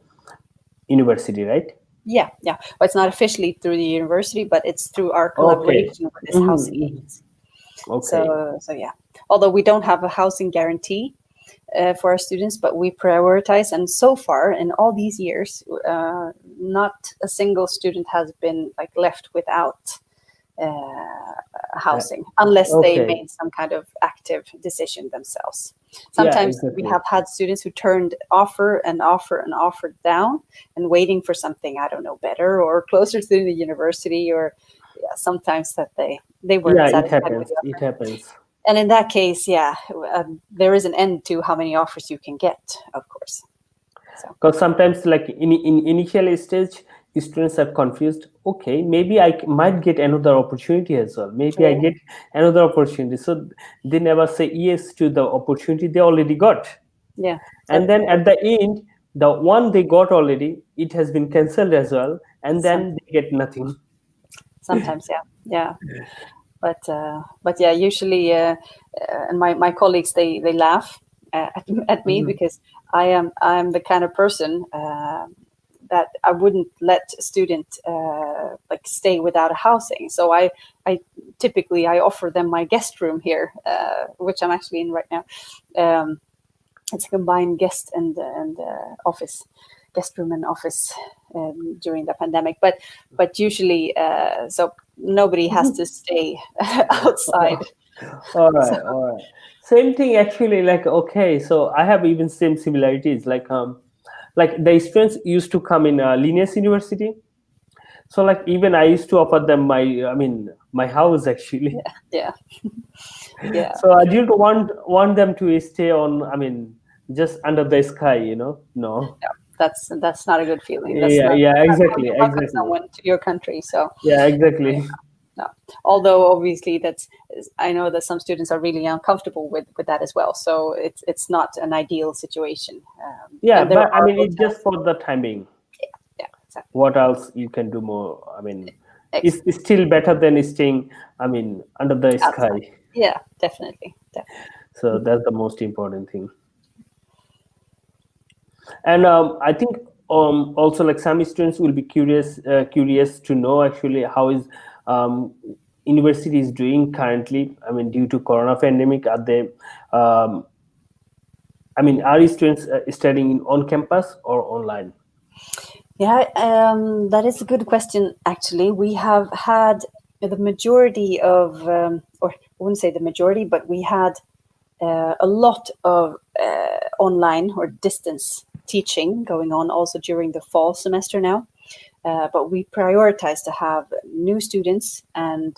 [SPEAKER 1] university, right?
[SPEAKER 2] Yeah. Well, it's not officially through the university, but it's through our collaboration with this housing agency. Okay. So yeah. Although we don't have a housing guarantee, for our students, but we prioritize. And so far, in all these years, not a single student has been like left without housing, unless they made some kind of active decision themselves. Sometimes we have had students who turned offer and offer down, and waiting for something, I don't know, better or closer to the university, or sometimes that they weren't satisfied with the offer.
[SPEAKER 1] It happens.
[SPEAKER 2] And in that case, there is an end to how many offers you can get, of course.
[SPEAKER 1] Because sometimes, like in initial stage, students are confused. Okay, maybe I might get another opportunity as well. Maybe I get another opportunity. So they never say yes to the opportunity they already got.
[SPEAKER 2] Yeah.
[SPEAKER 1] And then at the end, the one they got already, it has been cancelled as well, and then they get nothing.
[SPEAKER 2] Sometimes, yeah. But yeah, usually, and my colleagues they laugh at me because I'm the kind of person that I wouldn't let a student like stay without a housing. So I typically offer them my guest room here, which I'm actually in right now. It's a combined guest and office, guest room and office during the pandemic. But usually, so nobody has to stay outside.
[SPEAKER 1] All right. Same thing actually. Like so I have even same similarities. Like the students used to come in Linnaeus University. So like even I used to offer them my house actually.
[SPEAKER 2] Yeah.
[SPEAKER 1] So I didn't want them to stay on, just under the sky, No.
[SPEAKER 2] No, that's not a good feeling.
[SPEAKER 1] That's exactly.
[SPEAKER 2] Someone to your country. So
[SPEAKER 1] yeah, exactly.
[SPEAKER 2] No. Although obviously I know that some students are really uncomfortable with that as well. So it's not an ideal situation.
[SPEAKER 1] But it's just for the timing.
[SPEAKER 2] Yeah, exactly.
[SPEAKER 1] What else you can do more? It's still better than staying, under the sky.
[SPEAKER 2] Yeah, definitely.
[SPEAKER 1] So that's the most important thing. And I think also like some students will be curious to know actually how is university is doing currently. Due to corona pandemic, are they are students studying on campus or online?
[SPEAKER 2] Yeah, that is a good question. Actually, we have had the majority of, or I wouldn't say the majority, but we had a lot of online or distance teaching going on also during the fall semester now. But we prioritize to have new students and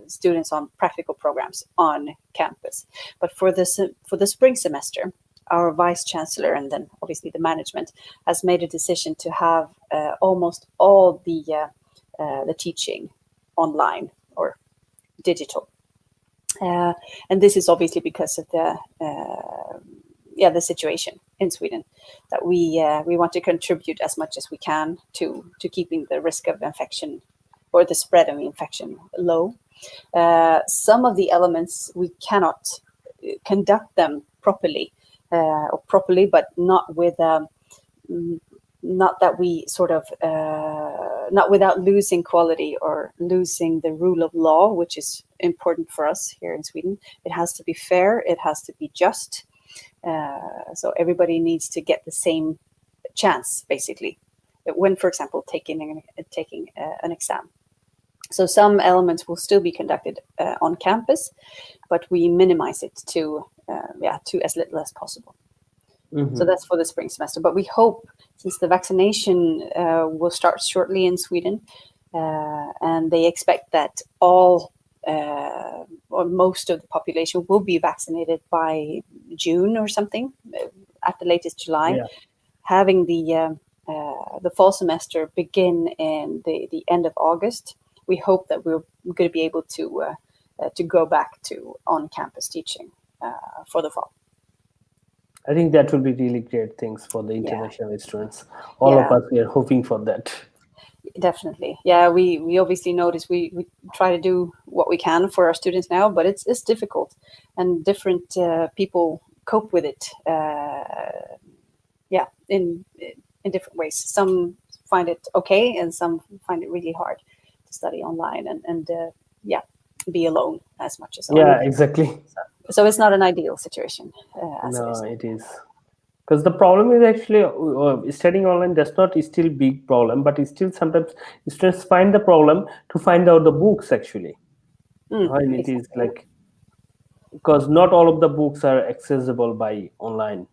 [SPEAKER 2] students on practical programs on campus. But for the spring semester, our vice chancellor and then obviously the management has made a decision to have almost all the teaching online or digital. And this is obviously because of the situation in Sweden, that we want to contribute as much as we can to keeping the risk of infection or the spread of infection low. Some of the elements we cannot conduct them properly, but not with not that we sort of not without losing quality or losing the rule of law, which is important for us here in Sweden. It has to be fair. It has to be just. So everybody needs to get the same chance, basically, when, for example, taking an exam. So some elements will still be conducted on campus, but we minimize it to as little as possible. Mm-hmm. So that's for the spring semester. But we hope, since the vaccination will start shortly in Sweden, and they expect that all or most of the population will be vaccinated by June or something, at the latest July. Yeah. Having the fall semester begin in the end of August, we hope that we're going to be able to go back to on-campus teaching for the fall.
[SPEAKER 1] I think that will be really great things for the international students. All of us, we are hoping for that.
[SPEAKER 2] Definitely. Yeah, we obviously notice we try to do what we can for our students now, but it's difficult, and different people cope with it. In different ways. Some find it okay, and some find it really hard to study online and be alone as much as.
[SPEAKER 1] Yeah, exactly.
[SPEAKER 2] So, So it's not an ideal situation as it
[SPEAKER 1] No,
[SPEAKER 2] is.
[SPEAKER 1] it is. Because the problem is actually studying online does not still big problem, but it's still sometimes students find the problem to find out the books actually. And it is
[SPEAKER 2] Exactly.
[SPEAKER 1] like, because not all of the books are accessible by online.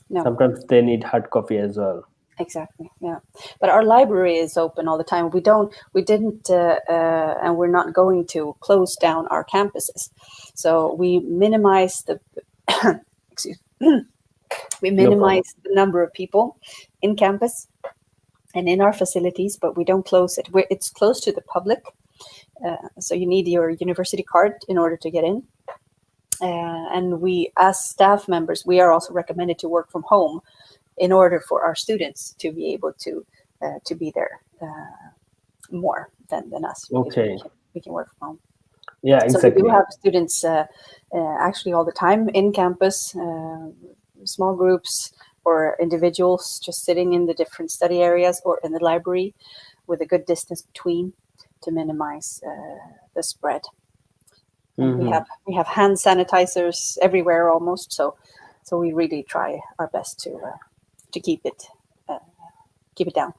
[SPEAKER 2] No,
[SPEAKER 1] Sometimes they need hard copy as well.
[SPEAKER 2] exactly. Yeah, but our library is open all the time. We didn't, and we're not going to close down our campuses. So we minimize the, excuse, we
[SPEAKER 1] No problem.
[SPEAKER 2] minimize the number of people in campus and in our facilities, but we don't close it. It's close to the public, so you need your university card in order to get in. And we, as staff members, we are also recommended to work from home in order for our students to be able to be there more than us.
[SPEAKER 1] Okay.
[SPEAKER 2] We can work from home.
[SPEAKER 1] Yeah,
[SPEAKER 2] So
[SPEAKER 1] exactly.
[SPEAKER 2] we do have students actually all the time in campus, small groups or individuals just sitting in the different study areas or in the library with a good distance between to minimize the spread. And we have hand sanitizers everywhere almost, so we really try our best to keep it down.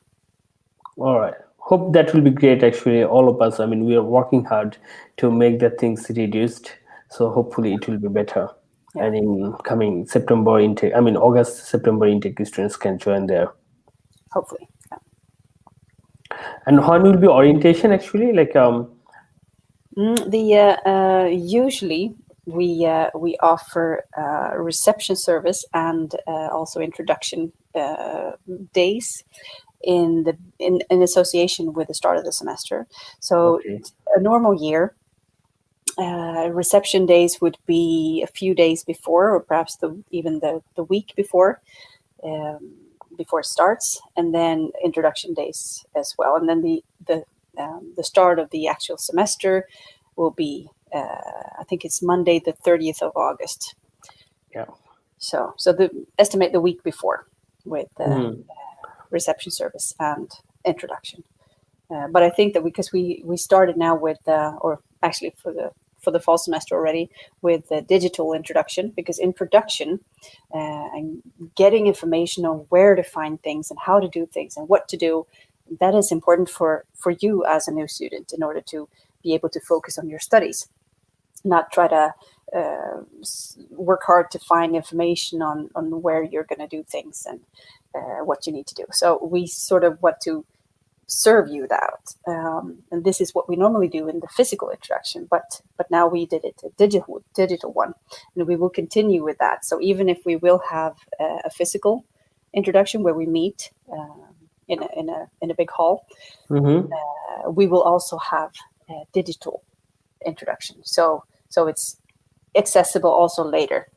[SPEAKER 1] All right. Hope that will be great. Actually, all of us. I mean, we are working hard to make the things reduced. So hopefully, it will be better.
[SPEAKER 2] Yeah.
[SPEAKER 1] And in coming September intake, I mean August, September intake, students can join there.
[SPEAKER 2] Hopefully. Yeah.
[SPEAKER 1] And when will be orientation actually? Like
[SPEAKER 2] Usually we offer reception service and also introduction days in association with the start of the semester. So
[SPEAKER 1] okay.
[SPEAKER 2] a normal year, reception days would be a few days before, or perhaps even the week before it starts, and then introduction days as well. And then the start of the actual semester will be, I think it's Monday, the 30th of August.
[SPEAKER 1] Yeah.
[SPEAKER 2] So estimate the week before with reception service and introduction. But I think that because we started now with, or actually for the fall semester already, with the digital introduction, because introduction and getting information on where to find things and how to do things and what to do, that is important for you as a new student in order to be able to focus on your studies, not try to work hard to find information on where you're going to do things and what you need to do. So we sort of want to serve you that, and this is what we normally do in the physical introduction, but now we did it a digital one, and we will continue with that. So even if we will have a physical introduction where we meet in a big hall, we will also have a digital introduction. So it's accessible also later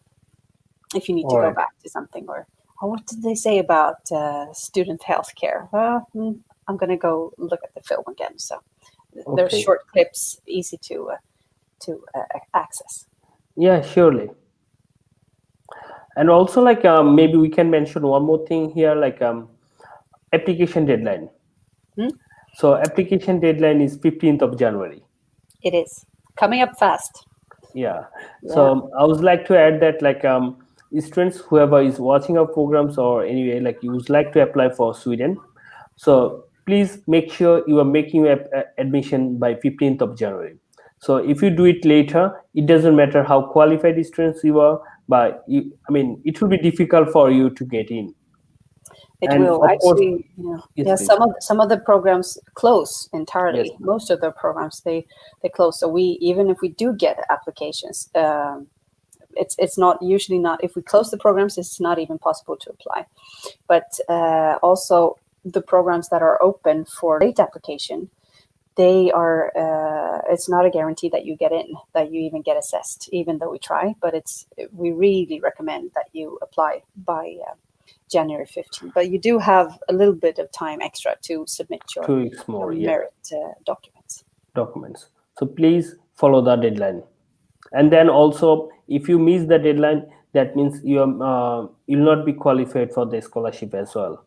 [SPEAKER 2] if you need to go back to something, or what did they say about student healthcare? I'm going to go look at the film again. So there's short clips, easy to access.
[SPEAKER 1] Yeah, surely. And also, like maybe we can mention one more thing here, like application deadline. So application deadline is 15th of January.
[SPEAKER 2] It is coming up fast.
[SPEAKER 1] Yeah. So I would like to add that, like students, whoever is watching our programs or anyway, like you would like to apply for Sweden, so please make sure you are making your admission by 15th of January. So if you do it later, it doesn't matter how qualified students you are, but I mean, it will be difficult for you to get in.
[SPEAKER 2] It will actually, some of the programs close entirely.
[SPEAKER 1] Yes.
[SPEAKER 2] Most of the programs they close. So even if we do get applications, it's not usually not. If we close the programs, it's not even possible to apply. But also the programs that are open for late application, they are. It's not a guarantee that you get in, that you even get assessed, even though we try. But we really recommend that you apply by January 15th. But you do have a little bit of time extra to submit your
[SPEAKER 1] 2 weeks more,
[SPEAKER 2] merit documents.
[SPEAKER 1] So please follow the deadline. And then also, if you miss the deadline, that means you'll not be qualified for the scholarship as well.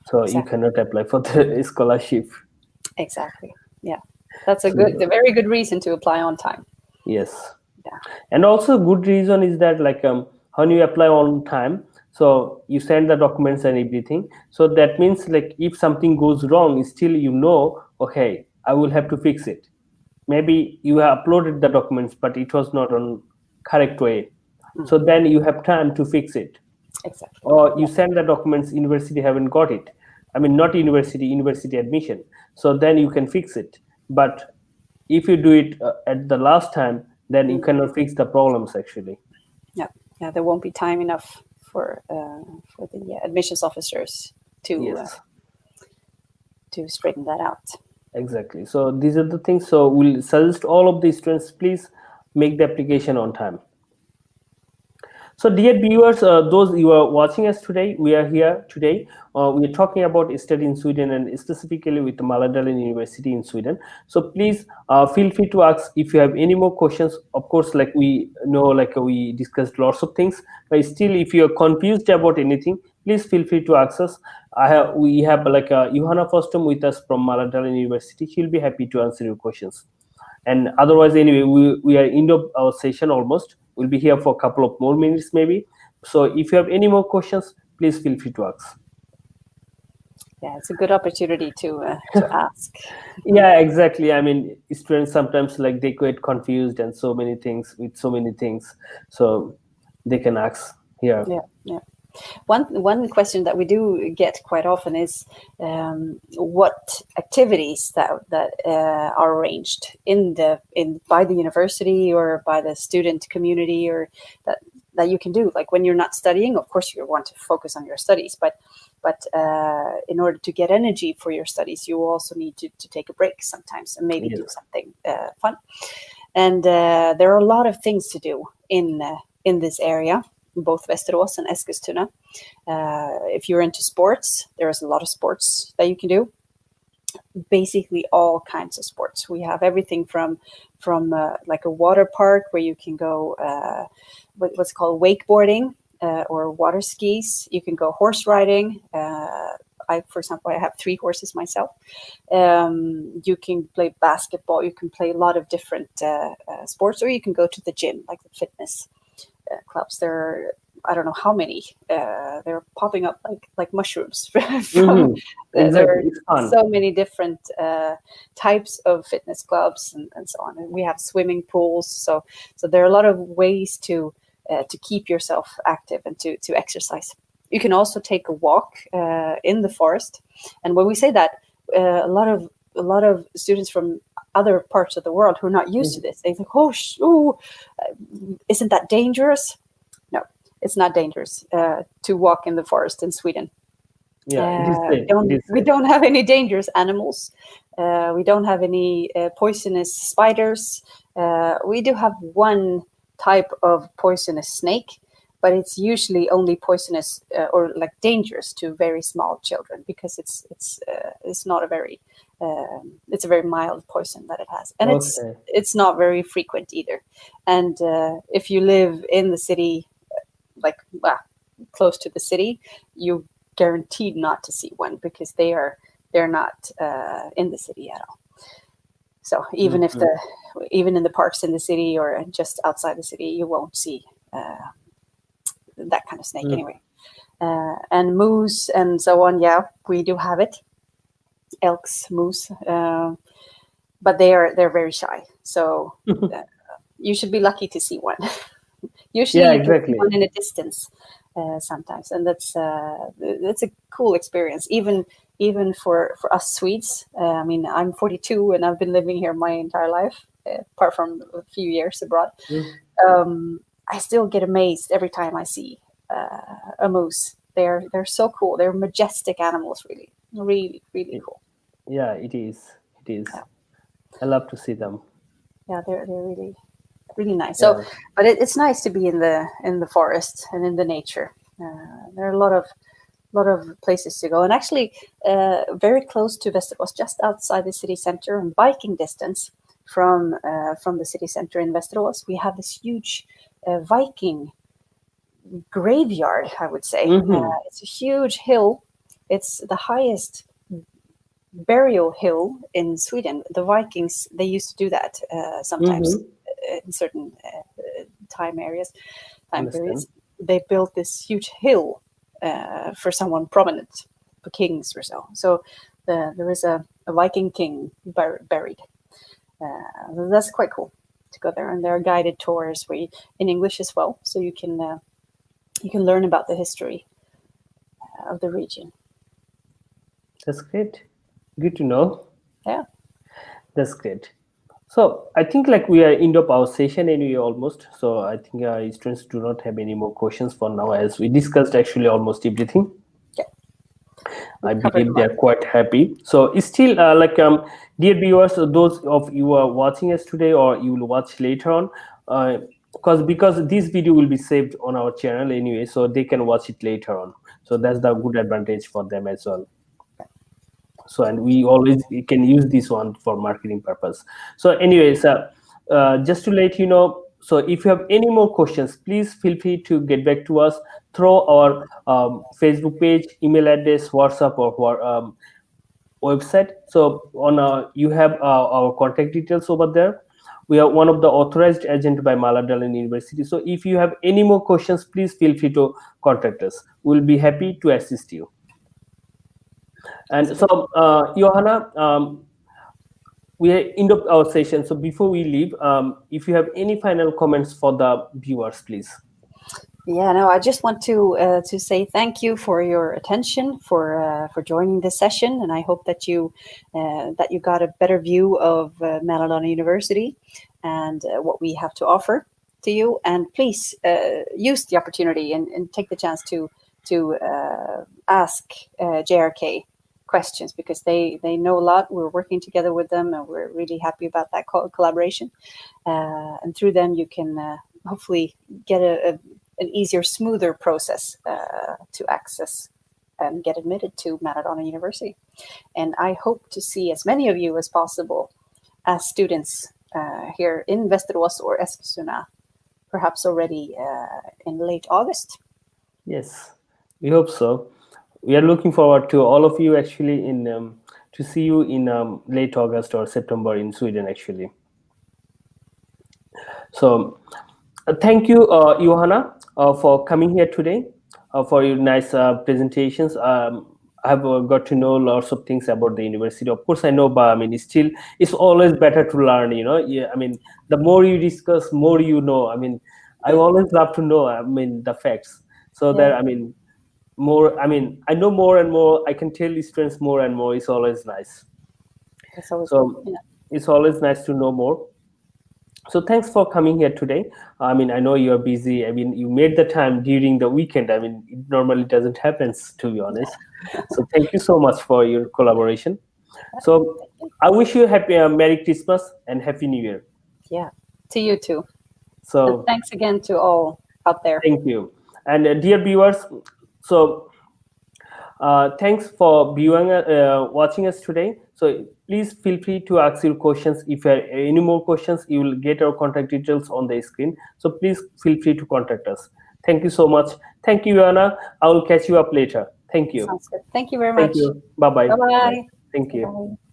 [SPEAKER 1] So you cannot apply for the scholarship.
[SPEAKER 2] Exactly. Yeah, that's a very good reason to apply on time.
[SPEAKER 1] Yes.
[SPEAKER 2] Yeah.
[SPEAKER 1] And also good reason is that like when you apply on time, so you send the documents and everything, so that means like if something goes wrong, still okay, I will have to fix it. Maybe you have uploaded the documents but it was not on correct way, so then you have time to fix it.
[SPEAKER 2] Exactly.
[SPEAKER 1] Or you send the documents, university haven't got it, I mean not university admission, so then you can fix it. But if you do it at the last time, then you cannot fix the problems actually.
[SPEAKER 2] Yeah, there won't be time enough for the admissions officers
[SPEAKER 1] Yes,
[SPEAKER 2] to straighten that out.
[SPEAKER 1] exactly. So these are the things. So we'll suggest all of the students, please make the application on time. So, dear viewers, those you are watching us today, we are here today. We are talking about study in Sweden and specifically with Mälardalen University in Sweden. So, please feel free to ask if you have any more questions. Of course, like we know, like we discussed lots of things, but still, if you are confused about anything, please feel free to ask us. We have like Johanna Forsström with us from Mälardalen University. She'll be happy to answer your questions. And otherwise, anyway, we are end of our session almost. We'll be here for a couple of more minutes maybe. So if you have any more questions, please feel free to ask.
[SPEAKER 2] Yeah, it's a good opportunity to ask.
[SPEAKER 1] Yeah, exactly. I mean, students sometimes like they get confused and so many things with so many things, so they can ask here.
[SPEAKER 2] Yeah. One question that we do get quite often is what activities that are arranged by the university or by the student community, or that you can do. Like when you're not studying, of course you want to focus on your studies, but in order to get energy for your studies, you also need to take a break sometimes and maybe do something fun. And there are a lot of things to do in this area, both Västerås and Eskilstuna. If you're into sports, there's a lot of sports that you can do. Basically all kinds of sports. We have everything from like a water park where you can go what's called wakeboarding or water skis. You can go horse riding. For example, I have 3 horses myself. You can play basketball. You can play a lot of different sports, or you can go to the gym, like the fitness clubs. There are, I don't know how many. They're popping up like mushrooms. From,
[SPEAKER 1] Exactly.
[SPEAKER 2] there are so many different types of fitness clubs and so on. And we have swimming pools. So there are a lot of ways to keep yourself active and to exercise. You can also take a walk in the forest. And when we say that, a lot of students from other parts of the world who are not used to this, they think, isn't that dangerous? No, it's not dangerous to walk in the forest in Sweden. We don't have any dangerous animals. We don't have any poisonous spiders. We do have one type of poisonous snake, but it's usually only poisonous or like dangerous to very small children, because it's not a very it's a very mild poison that it has, and it's not very frequent either. And if you live in the city, close to the city, you guaranteed not to see one, because they're not in the city at all. So even even in the parks in the city or just outside the city, you won't see that kind of snake anyway. And moose and so on, we do have it. Elks, moose, but they're very shy. So you should be lucky to see one. Usually you can see one in a distance sometimes, and that's a cool experience. Even for us Swedes. I mean, I'm 42 and I've been living here my entire life, apart from a few years abroad. I still get amazed every time I see a moose. They're so cool. They're majestic animals, really, really, really cool.
[SPEAKER 1] Yeah, it is. Yeah. I love to see them.
[SPEAKER 2] Yeah, they're really, really nice. So, but it's nice to be in the forest and in the nature. There are a lot of places to go, and actually, very close to Västerås, just outside the city center, and biking distance from the city center in Västerås, we have this huge Viking graveyard, I would say. It's a huge hill. It's the highest burial hill in Sweden. The Vikings, they used to do that sometimes in certain time
[SPEAKER 1] Understand.
[SPEAKER 2] periods, they built this huge hill for someone prominent, for kings or so. So there is a Viking king buried. That's quite cool to go there, and there are guided tours in English as well, so you can learn about the history of the region.
[SPEAKER 1] That's great. Good to know.
[SPEAKER 2] Yeah.
[SPEAKER 1] That's great. So I think like we are end of our session anyway almost. So I think students do not have any more questions for now, as we discussed actually almost everything.
[SPEAKER 2] Yeah.
[SPEAKER 1] I believe they're quite happy. So it's still dear viewers, those of you who are watching us today or you will watch later on, because this video will be saved on our channel anyway, so they can watch it later on. So that's the good advantage for them as well. So, and we can use this one for marketing purpose. So anyways, just to let you know, so if you have any more questions, please feel free to get back to us through our Facebook page, email address, WhatsApp, or website. So on you have our contact details over there. We are one of the authorized agent by Mälardalen University. So if you have any more questions, please feel free to contact us. We'll be happy to assist you. And so, Johanna, we are end of our session. So before we leave, if you have any final comments for the viewers, please.
[SPEAKER 2] Yeah, no, I just want to say thank you for your attention, for joining this session, and I hope that you got a better view of Mälardalen University and what we have to offer to you. And please use the opportunity and take the chance to ask JRK questions, because they know a lot. We're working together with them, and we're really happy about that collaboration. And through them, you can hopefully get an easier, smoother process to access and get admitted to Mälardalen University. And I hope to see as many of you as possible as students here in Västerås or Eskilstuna, perhaps already in late August.
[SPEAKER 1] Yes, we hope so. We are looking forward to all of you actually to see you in late August or September in Sweden actually. So thank you, Johanna, for coming here today, for your nice presentations. I've got to know lots of things about the university. Of course, I know, but I mean, it's always better to learn, you know. Yeah, I mean, the more you discuss, more you know. I mean, I always love to know, I mean, the facts. So that, I mean, I know more and more. I can tell students more and more. It's always nice.
[SPEAKER 2] It's always
[SPEAKER 1] It's always nice to know more. So thanks for coming here today. I mean, I know you're busy. I mean, you made the time during the weekend. I mean, it normally doesn't happen, to be honest. So thank you so much for your collaboration. So I wish you Merry Christmas and Happy New Year.
[SPEAKER 2] Yeah, to you too.
[SPEAKER 1] So
[SPEAKER 2] and thanks again to all out there.
[SPEAKER 1] Thank you. And dear viewers, so thanks for watching us today. So please feel free to ask your questions. If you have any more questions, you will get our contact details on the screen. So please feel free to contact us. Thank you so much. Thank you, Johanna. I will catch you up later. Thank you.
[SPEAKER 2] Sounds good. Thank you very much.
[SPEAKER 1] Thank you. Bye-bye.
[SPEAKER 2] Bye-bye.
[SPEAKER 1] Thank you.
[SPEAKER 2] Bye-bye.